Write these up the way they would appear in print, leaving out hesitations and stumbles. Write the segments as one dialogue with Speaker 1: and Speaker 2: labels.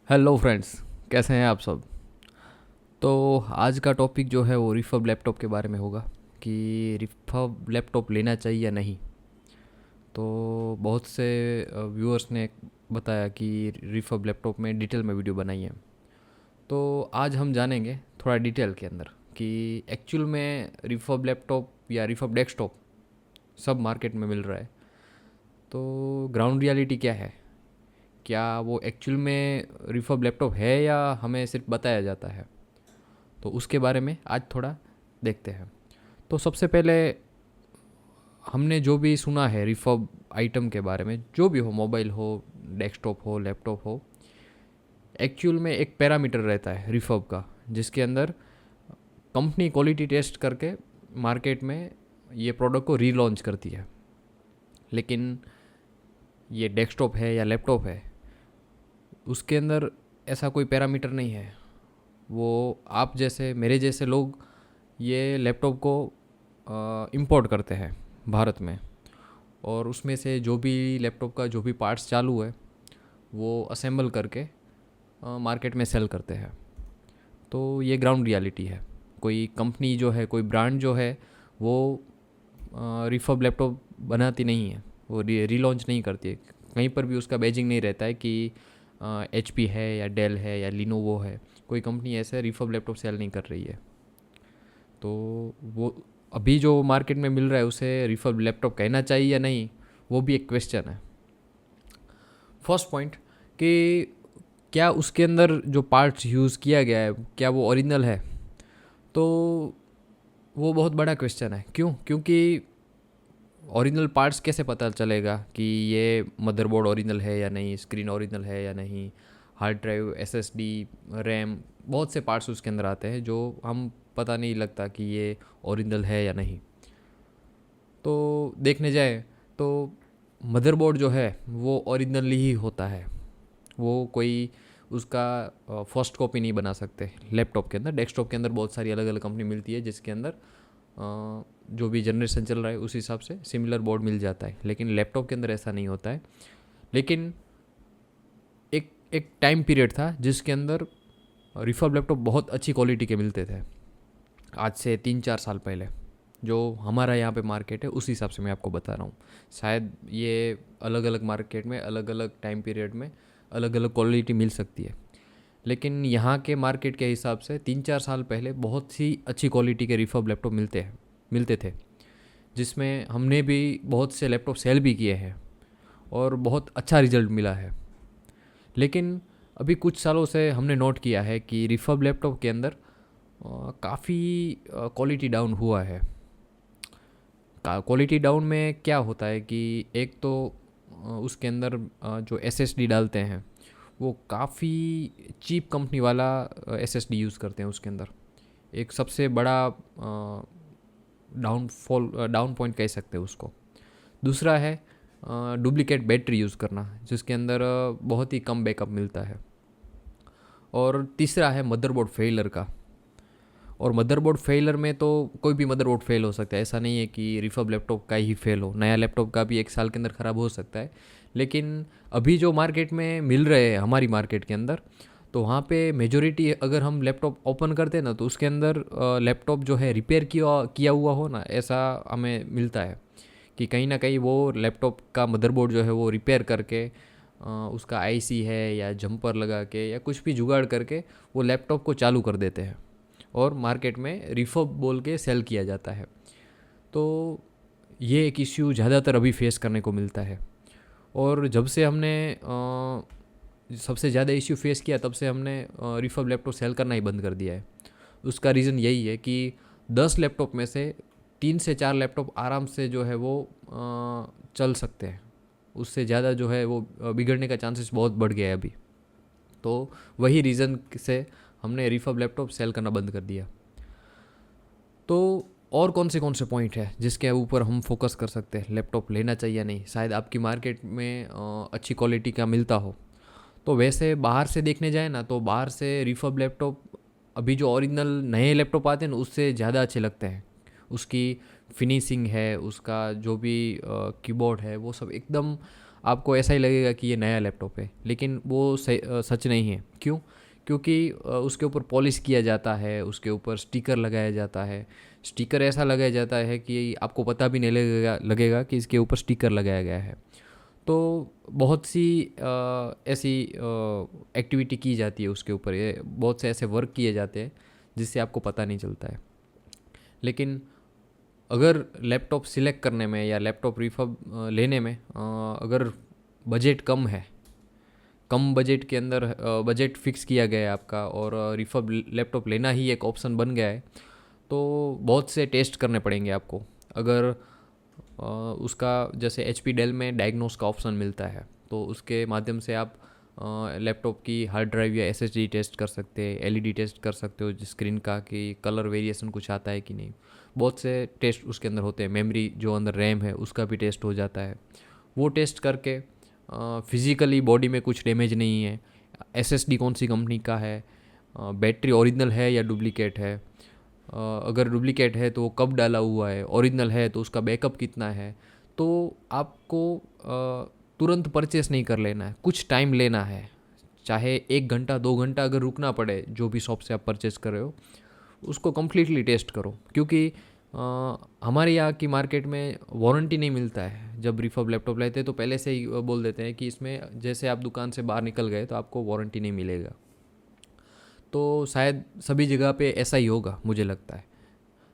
Speaker 1: Hello friends, कैसे हैं आप सब। तो आज का टॉपिक जो है वो रिफर्ब लैपटॉप के बारे में होगा कि रिफर्ब लैपटॉप लेना चाहिए या नहीं। तो बहुत से व्यूअर्स ने बताया कि रिफर्ब लैपटॉप में डिटेल में वीडियो बनाई है। तो आज हम जानेंगे थोड़ा डिटेल के अंदर कि एक्चुअल में रिफर्ब लैपटॉप या रिफर्ब डेस्कटॉप सब मार्केट में मिल रहा है। तो ग्राउंड रियलिटी क्या है, क्या वो एक्चुअल में रिफर्ब लैपटॉप है या हमें सिर्फ बताया जाता है। तो उसके बारे में आज थोड़ा देखते हैं। तो सबसे पहले हमने जो भी सुना है रिफर्ब आइटम के बारे में, जो भी हो, मोबाइल हो, डेस्कटॉप हो, लैपटॉप हो, एक्चुअल में एक पैरामीटर रहता है रिफर्ब का, जिसके अंदर कंपनी क्वालिटी टेस्ट करके मार्केट में ये प्रोडक्ट को रीलॉन्च करती है। लेकिन ये डेस्कटॉप है या लैपटॉप है, उसके अंदर ऐसा कोई पैरामीटर नहीं है। वो आप जैसे मेरे जैसे लोग ये लैपटॉप को इंपोर्ट करते हैं भारत में, और उसमें से जो भी लैपटॉप का जो भी पार्ट्स चालू है वो असेंबल करके मार्केट में सेल करते हैं। तो ये ग्राउंड रियलिटी है। कोई कंपनी जो है, कोई ब्रांड जो है, वो रिफर्ब लैपटॉप बनाती नहीं है, वो रीलॉन्च नहीं करती है। कहीं पर भी उसका बैजिंग नहीं रहता है कि एच पी है या डेल है या लिनोवो है। कोई कंपनी ऐसे रिफर्ब लैपटॉप सेल नहीं कर रही है। तो वो अभी जो मार्केट में मिल रहा है उसे रिफर्ब लैपटॉप कहना चाहिए या नहीं, वो भी एक क्वेश्चन है। फर्स्ट पॉइंट कि क्या उसके अंदर जो पार्ट्स यूज़ किया गया है क्या वो ओरिजिनल है। तो वो बहुत बड़ा क्वेश्चन है। क्यों? क्योंकि ओरिजिनल पार्ट्स कैसे पता चलेगा कि ये मदरबोर्ड ओरिजिनल है या नहीं, स्क्रीन ओरिजिनल है या नहीं, हार्ड ड्राइव, एसएसडी, रैम, बहुत से पार्ट्स उसके अंदर आते हैं जो हम पता नहीं लगता कि ये ओरिजिनल है या नहीं। तो देखने जाए तो मदरबोर्ड जो है वो ओरिजिनली ही होता है। वो कोई उसका फर्स्ट कॉपी नहीं बना सकते लैपटॉप के अंदर। डेस्कटॉप के अंदर बहुत सारी अलग अलग कंपनी मिलती है जिसके अंदर जो भी जनरेशन चल रहा है उस हिसाब से सिमिलर बोर्ड मिल जाता है। लेकिन लैपटॉप के अंदर ऐसा नहीं होता है। लेकिन एक एक टाइम पीरियड था जिसके अंदर रिफर्ब लैपटॉप बहुत अच्छी क्वालिटी के मिलते थे। आज से 3-4 साल पहले जो हमारा यहाँ पे मार्केट है उस हिसाब से मैं आपको बता रहा हूँ। शायद ये अलग अलग मार्केट में अलग अलग टाइम पीरियड में अलग अलग क्वालिटी मिल सकती है। लेकिन यहाँ के मार्केट के हिसाब से 3-4 साल पहले बहुत सी अच्छी क्वालिटी के रिफर्ब लैपटॉप मिलते थे, जिसमें हमने भी बहुत से लैपटॉप सेल भी किए हैं और बहुत अच्छा रिजल्ट मिला है। लेकिन अभी कुछ सालों से हमने नोट किया है कि रिफर्ब लैपटॉप के अंदर काफ़ी क्वालिटी डाउन हुआ है। क्वालिटी डाउन में क्या होता है कि एक तो उसके अंदर जो एसएसडी डालते हैं वो काफ़ी चीप कंपनी वाला एसएसडी यूज़ करते हैं उसके अंदर। एक सबसे बड़ा डाउन पॉइंट कह सकते हैं उसको। दूसरा है डुप्लीकेट बैटरी यूज़ करना, जिसके अंदर बहुत ही कम बैकअप मिलता है। और तीसरा है मदरबोर्ड फेलियर का। और मदरबोर्ड फेलियर में तो कोई भी मदरबोर्ड फेल हो सकता है, ऐसा नहीं है कि रिफर्ब लैपटॉप का ही फेल हो। नया लैपटॉप का भी 1 साल के अंदर ख़राब हो सकता है। लेकिन अभी जो मार्केट में मिल रहे हैं हमारी मार्केट के अंदर, तो वहाँ पे मेजोरिटी अगर हम लैपटॉप ओपन करते हैं ना तो उसके अंदर लैपटॉप जो है रिपेयर किया किया हुआ हो ना, ऐसा हमें मिलता है कि कहीं ना कहीं वो लैपटॉप का मदरबोर्ड जो है वो रिपेयर करके उसका आईसी है या जंपर लगा के या कुछ भी जुगाड़ करके वो लैपटॉप को चालू कर देते हैं और मार्केट में रिफर्ब बोल के सेल किया जाता है। तो ये एक इश्यू ज़्यादातर अभी फेस करने को मिलता है। और जब से हमने सबसे ज़्यादा इश्यू फेस किया तब से हमने रिफर्ब लैपटॉप सेल करना ही बंद कर दिया है। उसका रीज़न यही है कि 10 लैपटॉप में से 3 से 4 लैपटॉप आराम से जो है वो चल सकते हैं। उससे ज़्यादा जो है वो बिगड़ने का चांसेस बहुत बढ़ गया है अभी। तो वही रीज़न से हमने रिफर्ब लैपटॉप सेल करना बंद कर दिया। तो और कौन से पॉइंट है जिसके ऊपर हम फोकस कर सकते हैं लैपटॉप लेना चाहिए या नहीं। शायद आपकी मार्केट में अच्छी क्वालिटी का मिलता हो। तो वैसे बाहर से देखने जाए ना तो बाहर से रिफर्ब लैपटॉप अभी जो ओरिजिनल नए लैपटॉप आते हैं ना उससे ज़्यादा अच्छे लगते हैं। उसकी फिनिशिंग है, उसका जो भी कीबोर्ड है वो सब एकदम आपको ऐसा ही लगेगा कि ये नया लैपटॉप है, लेकिन वो सच नहीं है। क्यों? क्योंकि उसके ऊपर पॉलिश किया जाता है, उसके ऊपर स्टिकर लगाया जाता है। स्टिकर ऐसा लगाया जाता है कि आपको पता भी नहीं लगेगा कि इसके ऊपर स्टिकर लगाया गया है। तो बहुत सी ऐसी एक्टिविटी की जाती है उसके ऊपर, ये बहुत से ऐसे वर्क किए जाते हैं जिससे आपको पता नहीं चलता है। लेकिन अगर लैपटॉप सिलेक्ट करने में या लैपटॉप रिफर्ब लेने में अगर बजट कम है, कम बजट के अंदर बजट फिक्स किया गया है आपका, और रिफर्ब लैपटॉप लेना ही एक ऑप्शन बन गया है, तो बहुत से टेस्ट करने पड़ेंगे आपको। अगर उसका जैसे HP डेल में डायग्नोस का ऑप्शन मिलता है, तो उसके माध्यम से आप लैपटॉप की हार्ड ड्राइव या SSD टेस्ट कर सकते हैं, LED टेस्ट कर सकते हो स्क्रीन का कि कलर वेरिएशन कुछ आता है कि नहीं। बहुत से टेस्ट उसके अंदर होते हैं। मेमोरी जो अंदर रैम है उसका भी टेस्ट हो जाता है। वो टेस्ट करके फिज़िकली बॉडी में कुछ डैमेज नहीं है, SSD कौन सी कंपनी का है, बैटरी ओरिजिनल है या डुप्लीकेट है, अगर डुप्लीकेट है तो वो कब डाला हुआ है, ओरिजिनल है तो उसका बैकअप कितना है। तो आपको तुरंत परचेस नहीं कर लेना है, कुछ टाइम लेना है। चाहे 1 घंटा 2 घंटा अगर रुकना पड़े, जो भी शॉप से आप परचेस कर रहे हो उसको कम्प्लीटली टेस्ट करो। क्योंकि हमारे यहाँ की मार्केट में वारंटी नहीं मिलता है। जब रिफर्ब लैपटॉप लेते हैं तो पहले से ही बोल देते हैं कि इसमें जैसे आप दुकान से बाहर निकल गए तो आपको वारंटी नहीं मिलेगा। तो शायद सभी जगह पे ऐसा ही होगा, मुझे लगता है।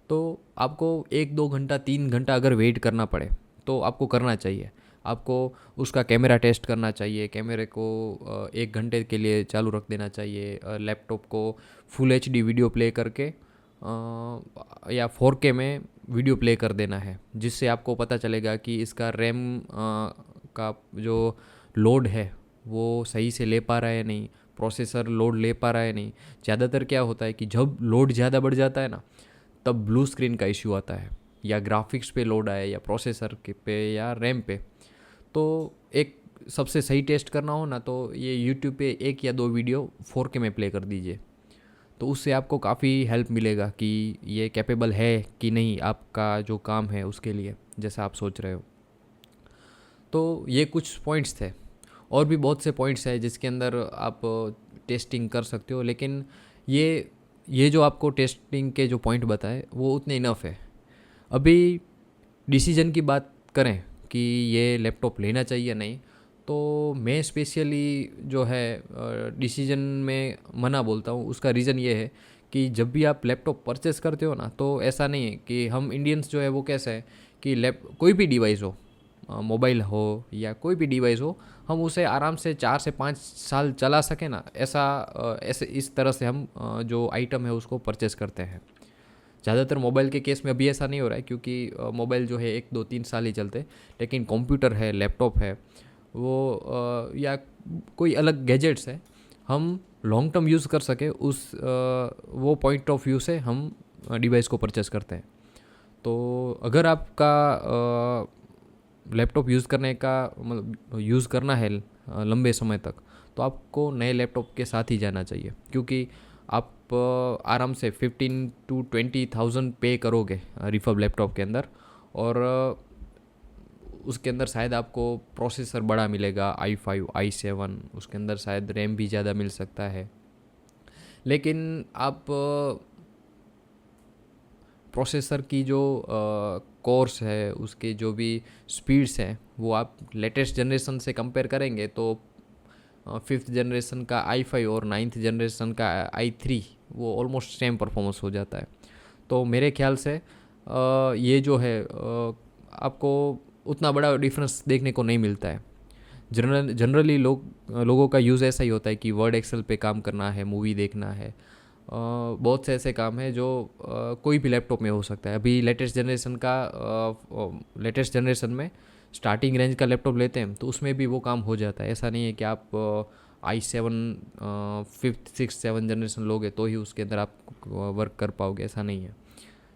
Speaker 1: तो आपको 1 2 घंटा 3 घंटा अगर वेट करना पड़े तो आपको करना चाहिए। आपको उसका कैमरा टेस्ट करना चाहिए, कैमरे को 1 घंटे के लिए चालू रख देना चाहिए, लैपटॉप को फुल HD वीडियो प्ले करके या 4K में वीडियो प्ले कर देना है, जिससे आपको पता चलेगा कि इसका रैम का जो लोड है वो सही से ले पा रहा है नहीं, प्रोसेसर लोड ले पा रहा है नहीं। ज़्यादातर क्या होता है कि जब लोड ज़्यादा बढ़ जाता है ना, तब ब्लू स्क्रीन का इश्यू आता है, या ग्राफिक्स पे लोड आए या प्रोसेसर के पे या रैम पे। तो एक सबसे सही टेस्ट करना हो ना, तो ये यूट्यूब पे 1 या 2 वीडियो 4K में प्ले कर दीजिए। तो उससे आपको काफ़ी हेल्प मिलेगा कि ये कैपेबल है कि नहीं आपका जो काम है उसके लिए, जैसा आप सोच रहे हो। तो ये कुछ पॉइंट्स थे, और भी बहुत से पॉइंट्स हैं जिसके अंदर आप टेस्टिंग कर सकते हो। लेकिन ये जो आपको टेस्टिंग के जो पॉइंट बताए वो उतने इनफ है। अभी डिसीजन की बात करें कि ये लैपटॉप लेना चाहिए या नहीं, तो मैं स्पेशली जो है डिसीजन में मना बोलता हूँ। उसका रीज़न ये है कि जब भी आप लैपटॉप परचेस करते हो ना, तो ऐसा नहीं है कि हम इंडियंस जो है वो कैसा है कि कोई भी डिवाइस हो, मोबाइल हो या कोई भी डिवाइस हो, हम उसे आराम से 4 से 5 साल चला सकें ना, ऐसे इस तरह से हम जो आइटम है उसको परचेस करते हैं। ज़्यादातर मोबाइल के केस में अभी ऐसा नहीं हो रहा है, क्योंकि मोबाइल जो है 1 2 3 साल ही चलते। लेकिन कंप्यूटर है, लैपटॉप है, वो या कोई अलग गैजेट्स है, हम लॉन्ग टर्म यूज़ कर सके वो पॉइंट ऑफ व्यू से हम डिवाइस को परचेस करते हैं। तो अगर आपका लैपटॉप यूज़ करने का मतलब यूज़ करना है लंबे समय तक, तो आपको नए लैपटॉप के साथ ही जाना चाहिए। क्योंकि आप आराम से 15 to 20,000 पे करोगे रिफर्ब लैपटॉप के अंदर, और उसके अंदर शायद आपको प्रोसेसर बड़ा मिलेगा, i5 i7, उसके अंदर शायद रैम भी ज़्यादा मिल सकता है। लेकिन आप प्रोसेसर की जो कोर्स है, उसके जो भी स्पीड्स हैं, वो आप लेटेस्ट जनरेशन से कंपेयर करेंगे तो 5th जनरेशन का i5 और 9th जनरेशन का i3 वो ऑलमोस्ट सेम परफॉर्मेंस हो जाता है। तो मेरे ख्याल से ये जो है आपको उतना बड़ा डिफरेंस देखने को नहीं मिलता है। जनरली लोगों का यूज़ ऐसा ही होता है कि वर्ड एक्सेल पे काम करना है, मूवी देखना है, बहुत से ऐसे काम है जो कोई भी लैपटॉप में हो सकता है। अभी लेटेस्ट जनरेशन में स्टार्टिंग रेंज का लैपटॉप लेते हैं तो उसमें भी वो काम हो जाता है। ऐसा नहीं है कि आप i7 5th 6th 7th generation लोगे तो ही उसके अंदर आप वर्क कर पाओगे, ऐसा नहीं है।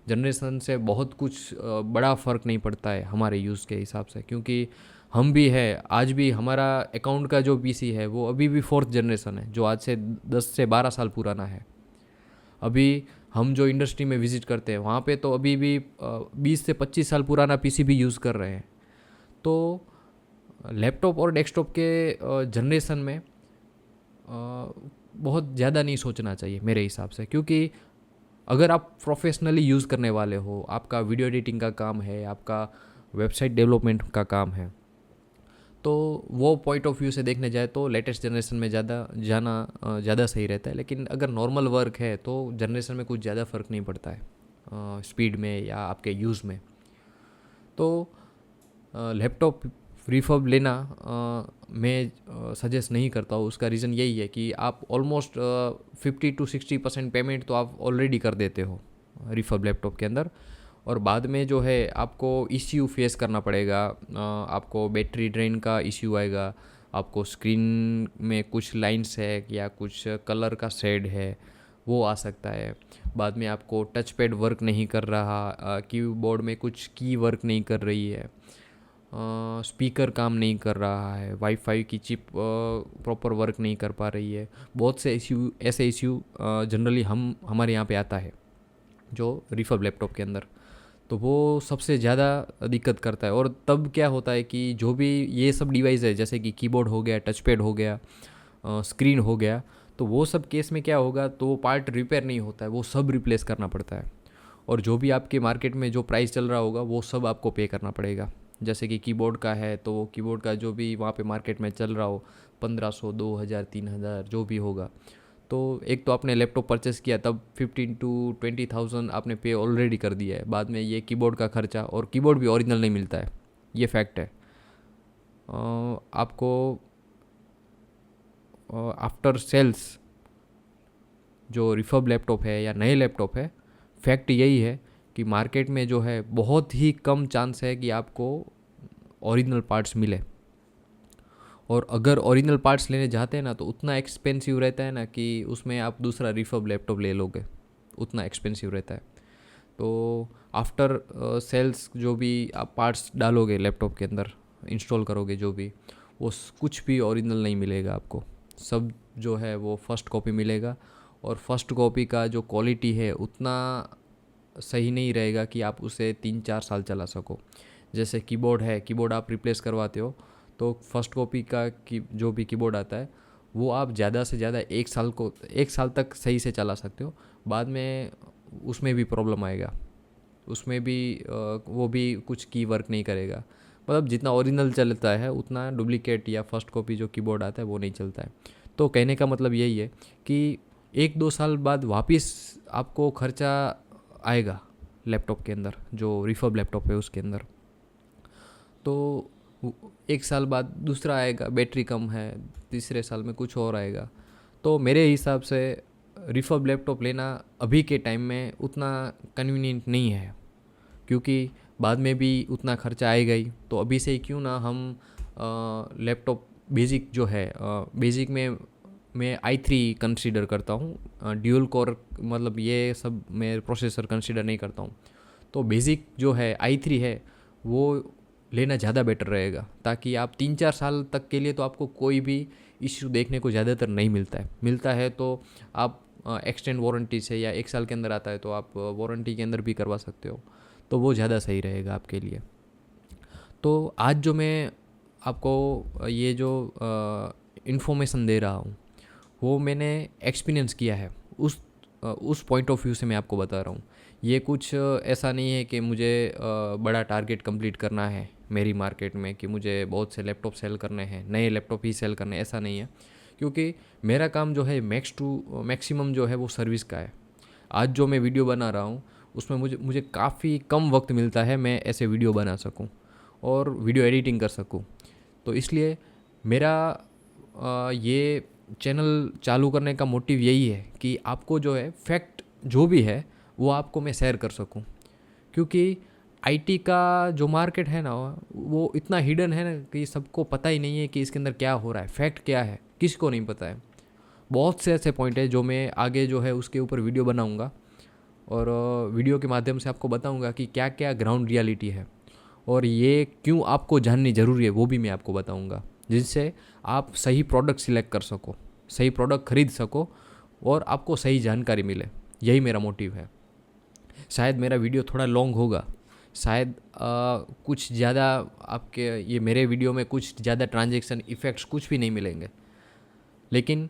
Speaker 1: जनरेशन से बहुत कुछ बड़ा फ़र्क नहीं पड़ता है हमारे यूज़ के हिसाब से, क्योंकि हम भी है, आज भी हमारा अकाउंट का जो PC है वो अभी भी 4th जनरेशन है, जो आज से 10 से 12 साल पुराना है। अभी हम जो इंडस्ट्री में विज़िट करते हैं वहाँ पे तो अभी भी 20 से 25 साल पुराना PC भी यूज़ कर रहे हैं। तो लैपटॉप और डेस्कटॉप के जनरेशन में बहुत ज़्यादा नहीं सोचना चाहिए मेरे हिसाब से, क्योंकि अगर आप प्रोफेशनली यूज़ करने वाले हो, आपका वीडियो एडिटिंग का काम है, आपका वेबसाइट डेवलपमेंट का काम है, तो वो पॉइंट ऑफ व्यू से देखने जाए तो लेटेस्ट जनरेशन में ज़्यादा सही रहता है। लेकिन अगर नॉर्मल वर्क है तो जनरेशन में कुछ ज़्यादा फ़र्क नहीं पड़ता है स्पीड में या आपके यूज़ में। तो लैपटॉप रिफर्ब लेना मैं सजेस्ट नहीं करता हूँ। उसका रीज़न यही है कि आप ऑलमोस्ट 50-60% पेमेंट तो आप ऑलरेडी कर देते हो रिफर्ब लैपटॉप के अंदर, और बाद में जो है आपको इश्यू फेस करना पड़ेगा। आपको बैटरी ड्रेन का इश्यू आएगा, आपको स्क्रीन में कुछ लाइंस है या कुछ कलर का शेड है वो आ सकता है। बाद में आपको टच पैड वर्क नहीं कर रहा, कीबोर्ड में कुछ की वर्क नहीं कर रही है, स्पीकर काम नहीं कर रहा है, वाईफाई की चिप प्रॉपर वर्क नहीं कर पा रही है। बहुत से ऐसे इश्यू जनरली हमारे यहाँ पे आता है जो रिफर्ब लैपटॉप के अंदर, तो वो सबसे ज़्यादा दिक्कत करता है। और तब क्या होता है कि जो भी ये सब डिवाइस है, जैसे कि कीबोर्ड हो गया, टच पैड हो गया, स्क्रीन हो गया, तो वो सब केस में क्या होगा, तो वो पार्ट रिपेयर नहीं होता है, वो सब रिप्लेस करना पड़ता है। और जो भी आपके मार्केट में जो प्राइस चल रहा होगा वो सब आपको पे करना पड़ेगा। जैसे कि कीबोर्ड का है तो वो कीबोर्ड का जो भी वहाँ पे मार्केट में चल रहा हो, 1500, 2000, 3000 जो भी होगा, तो एक तो आपने लैपटॉप परचेस किया तब 15 to 20,000 आपने पे ऑलरेडी कर दिया है। बाद में ये कीबोर्ड का खर्चा, और कीबोर्ड भी ओरिजिनल नहीं मिलता है, ये फैक्ट है। आपको आफ्टर सेल्स जो रिफर्ब लैपटॉप है या नए लैपटॉप है, फैक्ट यही है कि मार्केट में जो है बहुत ही कम चांस है कि आपको ओरिजिनल पार्ट्स मिले। और अगर ओरिजिनल पार्ट्स लेने जाते हैं ना तो उतना एक्सपेंसिव रहता है ना कि उसमें आप दूसरा रिफर्ब लैपटॉप ले लोगे, उतना एक्सपेंसिव रहता है। तो आफ्टर सेल्स जो भी आप पार्ट्स डालोगे लैपटॉप के अंदर, इंस्टॉल करोगे जो भी, वो कुछ भी ओरिजिनल नहीं मिलेगा आपको। सब जो है वो फर्स्ट कॉपी मिलेगा, और फर्स्ट कॉपी का जो क्वालिटी है उतना सही नहीं रहेगा कि आप उसे 3-4 साल चला सको। जैसे कीबोर्ड है, कीबोर्ड आप रिप्लेस करवाते हो तो फर्स्ट कॉपी का जो भी कीबोर्ड आता है वो आप ज़्यादा से ज़्यादा 1 साल तक सही से चला सकते हो। बाद में उसमें भी प्रॉब्लम आएगा, उसमें भी वो भी कुछ की वर्क नहीं करेगा। मतलब जितना ओरिजिनल चलता है उतना डुप्लीकेट या फर्स्ट कॉपी जो कीबोर्ड आता है वो नहीं चलता है। तो कहने का मतलब यही है कि 1-2 साल बाद वापस आपको खर्चा आएगा लैपटॉप के अंदर, जो रिफर्ब लैपटॉप है उसके अंदर। तो 1 साल बाद दूसरा आएगा, बैटरी कम है, तीसरे साल में कुछ और आएगा। तो मेरे हिसाब से रिफर्ब लैपटॉप लेना अभी के टाइम में उतना कन्वीनियंट नहीं है, क्योंकि बाद में भी उतना खर्चा आएगा ही। तो अभी से ही क्यों ना हम लैपटॉप बेसिक जो है, बेसिक में मैं i3 कंसीडर करता हूँ, ड्यूल कोर, मतलब ये सब मैं प्रोसेसर कंसीडर नहीं करता हूँ। तो बेसिक जो है i3 है वो लेना ज़्यादा बेटर रहेगा, ताकि आप 3-4 साल तक के लिए तो आपको कोई भी इश्यू देखने को ज़्यादातर नहीं मिलता है तो आप एक्सटेंड वारंटी से, या 1 साल के अंदर आता है तो आप वारंटी के अंदर भी करवा सकते हो, तो वो ज़्यादा सही रहेगा आपके लिए। तो आज जो मैं आपको ये जो इन्फॉर्मेशन दे रहा हूँ वो मैंने एक्सपीरियंस किया है, उस पॉइंट ऑफ व्यू से मैं आपको बता रहा हूँ। ये कुछ ऐसा नहीं है कि मुझे बड़ा टारगेट कंप्लीट करना है मेरी मार्केट में, कि मुझे बहुत से लैपटॉप सेल करने हैं, नए लैपटॉप ही सेल करने, ऐसा नहीं है। क्योंकि मेरा काम जो है मैक्सिमम जो है वो सर्विस का है। आज जो मैं वीडियो बना रहा हूँ उसमें मुझे काफ़ी कम वक्त मिलता है मैं ऐसे वीडियो बना सकूँ और वीडियो एडिटिंग कर सकूँ। तो इसलिए मेरा ये चैनल चालू करने का मोटिव यही है कि आपको जो है फैक्ट जो भी है वो आपको मैं शेयर कर सकूं। क्योंकि आईटी का जो मार्केट है ना वो इतना हिडन है ना कि सबको पता ही नहीं है कि इसके अंदर क्या हो रहा है, फैक्ट क्या है, किसी को नहीं पता है। बहुत से ऐसे पॉइंट है जो मैं आगे जो है उसके ऊपर वीडियो बनाऊंगा, और वीडियो के माध्यम से आपको बताऊंगा कि क्या क्या ग्राउंड रियलिटी है, और ये क्यों आपको जाननी ज़रूरी है वो भी मैं आपको बताऊंगा, जिससे आप सही प्रोडक्ट सिलेक्ट कर सको, सही प्रोडक्ट खरीद सको, और आपको सही जानकारी मिले। यही मेरा मोटिव है। शायद मेरा वीडियो थोड़ा लॉन्ग होगा, शायद कुछ ज़्यादा आपके ये मेरे वीडियो में कुछ ज़्यादा ट्रांजैक्शन इफ़ेक्ट्स कुछ भी नहीं मिलेंगे, लेकिन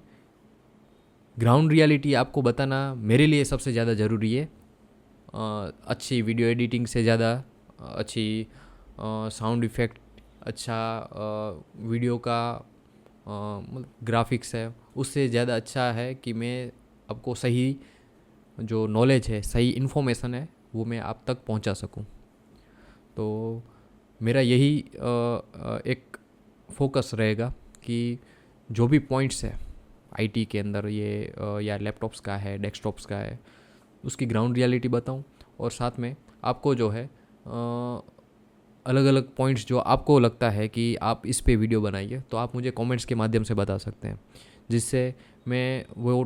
Speaker 1: ग्राउंड रियलिटी आपको बताना मेरे लिए सबसे ज़्यादा ज़रूरी है। अच्छी वीडियो एडिटिंग से ज़्यादा अच्छी साउंड इफ़ेक्ट, अच्छा वीडियो का मतलब ग्राफिक्स है, उससे ज़्यादा अच्छा है कि मैं आपको सही जो नॉलेज है, सही इन्फॉर्मेशन है, वो मैं आप तक पहुंचा सकूं। तो मेरा यही एक फोकस रहेगा कि जो भी पॉइंट्स है आईटी के अंदर ये या लैपटॉप्स का है, डेस्कटॉप्स का है, उसकी ग्राउंड रियलिटी बताऊं, और साथ में आपको जो है अलग अलग पॉइंट्स जो आपको लगता है कि आप इस पे वीडियो बनाइए, तो आप मुझे कमेंट्स के माध्यम से बता सकते हैं, जिससे मैं वो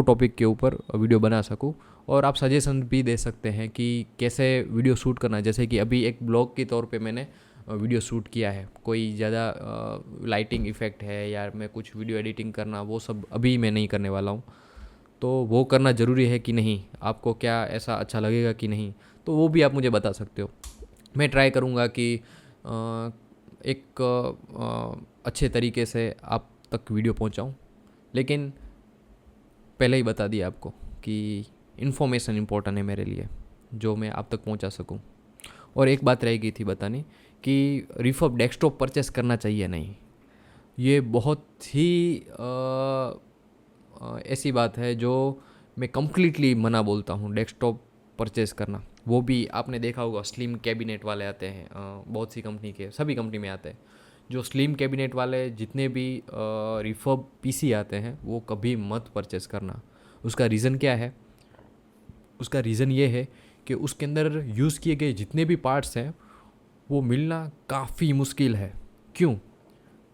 Speaker 1: टॉपिक के ऊपर वीडियो बना सकूं। और आप सजेशन भी दे सकते हैं कि कैसे वीडियो शूट करना है। जैसे कि अभी एक ब्लॉग के तौर पे मैंने वीडियो शूट किया है, कोई ज़्यादा लाइटिंग इफ़ेक्ट है या मैं कुछ वीडियो एडिटिंग करना, वो सब अभी मैं नहीं करने वाला हूँ। तो वो करना ज़रूरी है कि नहीं, आपको क्या ऐसा अच्छा लगेगा कि नहीं, तो वो भी आप मुझे बता सकते हो। मैं ट्राई करूँगा कि एक अच्छे तरीके से आप तक वीडियो पहुँचाऊँ, लेकिन पहले ही बता दिया आपको कि इन्फॉर्मेशन इम्पोर्टेंट है मेरे लिए, जो मैं आप तक पहुँचा सकूँ। और एक बात रह गई थी बतानी कि रिफर्ब डेस्कटॉप परचेस करना चाहिए नहीं। ये बहुत ही ऐसी बात है जो मैं कम्प्लीटली मना बोलता हूँ डेस्कटॉप परचेस करना। वो भी आपने देखा होगा स्लिम कैबिनेट वाले आते हैं, बहुत सी कंपनी के, सभी कंपनी में आते हैं। जो स्लिम कैबिनेट वाले जितने भी रिफर्ब पीसी आते हैं, वो कभी मत परचेस करना। उसका रीज़न क्या है? उसका रीज़न ये है कि उसके अंदर यूज़ किए गए जितने भी पार्ट्स हैं, वो मिलना काफ़ी मुश्किल है। क्यों?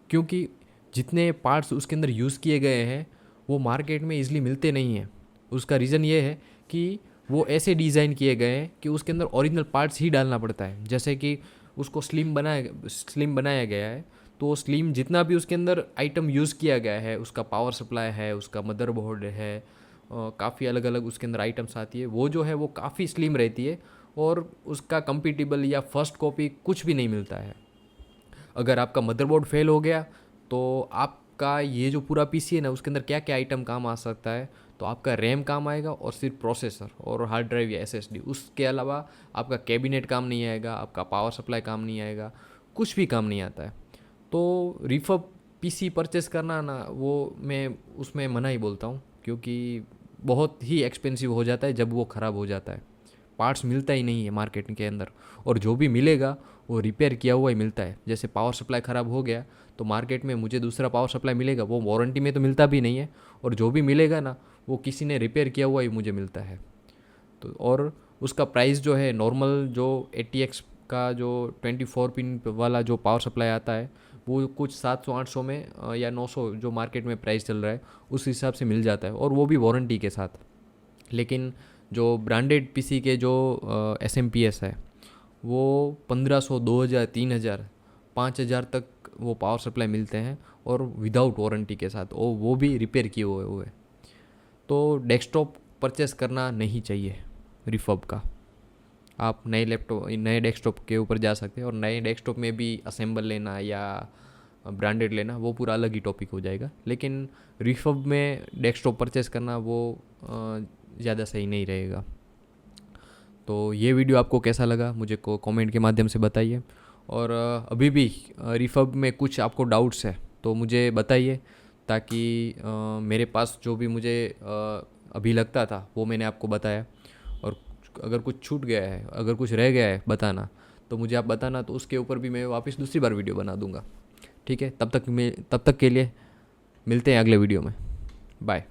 Speaker 1: क्योंकि जितने पार्ट्स उसके अंदर यूज़ किए गए हैं, वो मार्केट में ईज़िली मिलते नहीं हैं। उसका रीज़न ये है कि वो ऐसे डिज़ाइन किए गए हैं कि उसके अंदर ओरिजिनल पार्ट्स ही डालना पड़ता है। जैसे कि उसको स्लिम बनाया गया है, तो स्लिम जितना भी उसके अंदर आइटम यूज़ किया गया है, उसका पावर सप्लाई है, उसका मदरबोर्ड है, काफ़ी अलग अलग उसके अंदर आइटम्स आती है, वो जो है वो काफ़ी स्लिम रहती है और उसका कंपेटिबल या फर्स्ट कॉपी कुछ भी नहीं मिलता है। अगर आपका मदरबोर्ड फेल हो गया तो आपका ये जो पूरा पीसी है ना, उसके अंदर क्या क्या आइटम काम आ सकता है, तो आपका रैम काम आएगा और सिर्फ प्रोसेसर और हार्ड ड्राइव या एसएसडी। उसके अलावा आपका कैबिनेट काम नहीं आएगा, आपका पावर सप्लाई काम नहीं आएगा, कुछ भी काम नहीं आता है। तो रिफर्ब पीसी परचेस करना ना, वो मैं उसमें मना ही बोलता हूँ, क्योंकि बहुत ही एक्सपेंसिव हो जाता है जब वो ख़राब हो जाता है। पार्ट्स मिलता ही नहीं है मार्केट के अंदर, और जो भी मिलेगा वो रिपेयर किया हुआ ही मिलता है। जैसे पावर सप्लाई ख़राब हो गया तो मार्केट में मुझे दूसरा पावर सप्लाई मिलेगा, वो वारंटी में तो मिलता भी नहीं है, और जो भी मिलेगा ना, वो किसी ने रिपेयर किया हुआ ही मुझे मिलता है। तो और उसका प्राइस जो है, नॉर्मल जो ATX का जो 24 पिन वाला जो पावर सप्लाई आता है, वो कुछ 700-800 में या 900 जो मार्केट में प्राइस चल रहा है, उस हिसाब से मिल जाता है, और वो भी वारंटी के साथ। लेकिन जो ब्रांडेड पीसी के जो SMPS है, वो 1500, 2000, 3000, 5000 तक वो पावर सप्लाई मिलते हैं, और विदाउट वारंटी के साथ, और वो भी रिपेयर किए हुए। तो डेस्कटॉप परचेस करना नहीं चाहिए रिफर्ब का। आप नए डेस्कटॉप के ऊपर जा सकते हैं, और नए डेस्कटॉप में भी असेंबल लेना या ब्रांडेड लेना, वो पूरा अलग ही टॉपिक हो जाएगा। लेकिन रिफर्ब में डेस्कटॉप परचेस करना वो ज़्यादा सही नहीं रहेगा। तो ये वीडियो आपको कैसा लगा मुझे कमेंट के माध्यम से बताइए। और अभी भी रिफर्ब में कुछ आपको डाउट्स है तो मुझे बताइए, ताकि मेरे पास जो भी मुझे अभी लगता था वो मैंने आपको बताया। और अगर कुछ छूट गया है, अगर कुछ रह गया है बताना, तो मुझे आप बताना, तो उसके ऊपर भी मैं वापस दूसरी बार वीडियो बना दूंगा। ठीक है, तब तक के लिए मिलते हैं अगले वीडियो में। बाय।